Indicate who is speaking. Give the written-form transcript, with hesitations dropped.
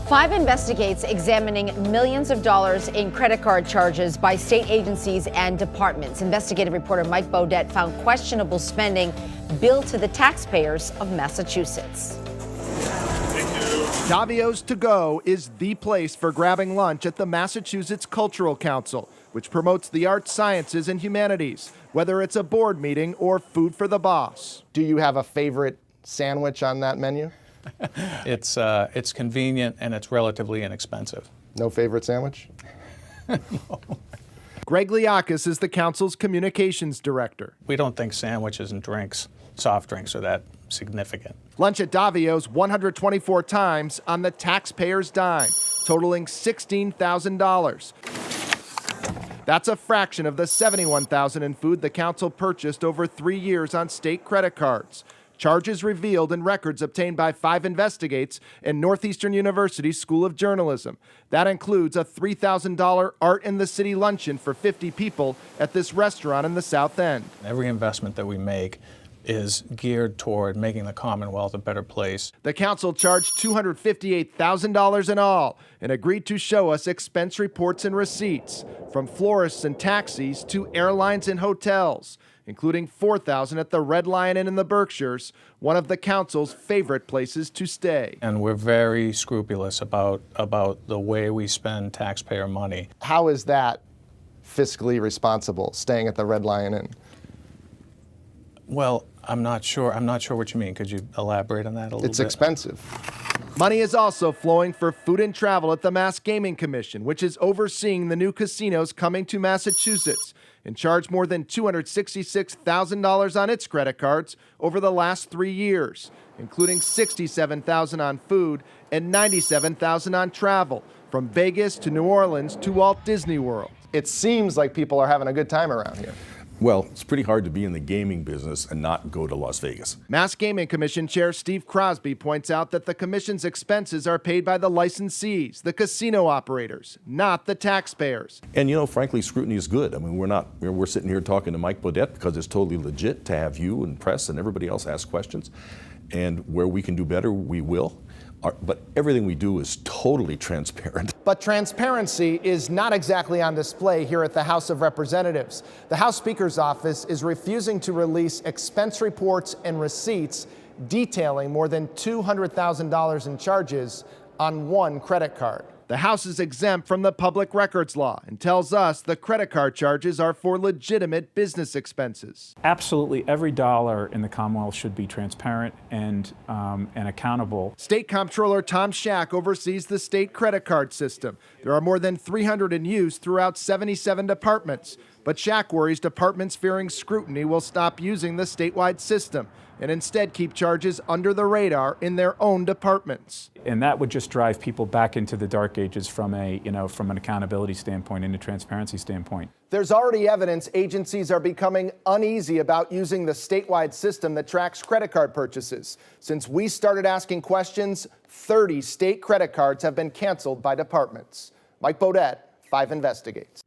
Speaker 1: Five investigates examining millions of dollars in credit card charges by state agencies and departments. Investigative reporter Mike Beaudet found questionable spending billed to the taxpayers of Massachusetts.
Speaker 2: Davio's To Go is the place for grabbing lunch at the Massachusetts Cultural Council, which promotes the arts, sciences, and humanities, whether it's a board meeting or food for the boss.
Speaker 3: Do you have a favorite sandwich on that menu?
Speaker 4: It's convenient and it's relatively inexpensive.
Speaker 3: No favorite sandwich?
Speaker 4: No.
Speaker 2: Greg Liakis is the council's communications director.
Speaker 4: We don't think sandwiches and drinks, soft drinks, are that significant.
Speaker 2: Lunch at Davio's 124 times on the taxpayer's dime, totaling $16,000. That's a fraction of the $71,000 in food the council purchased over 3 years on state credit cards. Charges revealed in records obtained by Five Investigates and Northeastern University School of Journalism. That includes a $3,000 Art in the City luncheon for 50 people at this restaurant in the South End.
Speaker 4: Every investment that we make is geared toward making the Commonwealth a better place.
Speaker 2: The council charged $258,000 in all and agreed to show us expense reports and receipts, from florists and taxis to airlines and hotels, including $4,000 at the Red Lion Inn in the Berkshires, one of the council's favorite places to stay.
Speaker 4: And we're very scrupulous about the way we spend taxpayer money.
Speaker 3: How is that fiscally responsible, staying at the Red Lion Inn?
Speaker 4: Well, I'm not sure what you mean. Could you elaborate on that a little bit?
Speaker 3: It's expensive.
Speaker 2: Money is also flowing for food and travel at the Mass Gaming Commission, which is overseeing the new casinos coming to Massachusetts, and charged more than $266,000 on its credit cards over the last 3 years, including $67,000 on food and $97,000 on travel, from Vegas to New Orleans to Walt Disney World.
Speaker 3: It seems like people are having a good time around here.
Speaker 5: Well, it's pretty hard to be in the gaming business and not go to Las Vegas.
Speaker 2: Mass Gaming Commission Chair Steve Crosby points out that the commission's expenses are paid by the licensees, the casino operators, not the taxpayers.
Speaker 5: And frankly, scrutiny is good. I mean, we're sitting here talking to Mike Beaudet because it's totally legit to have you and press and everybody else ask questions. And where we can do better, we will. But everything we do is totally transparent.
Speaker 2: But transparency is not exactly on display here at the House of Representatives. The House Speaker's office is refusing to release expense reports and receipts detailing more than $200,000 in charges on one credit card. The House is exempt from the public records law and tells us the credit card charges are for legitimate business expenses.
Speaker 6: Absolutely every dollar in the Commonwealth should be transparent and accountable.
Speaker 2: State Comptroller Tom Schack oversees the state credit card system. There are more than 300 in use throughout 77 departments. But Schack worries departments fearing scrutiny will stop using the statewide system and instead keep charges under the radar in their own departments.
Speaker 6: And that would just drive people back into the dark ages from an accountability standpoint and a transparency standpoint.
Speaker 2: There's already evidence agencies are becoming uneasy about using the statewide system that tracks credit card purchases. Since we started asking questions, 30 state credit cards have been canceled by departments. Mike Beaudet, Five Investigates.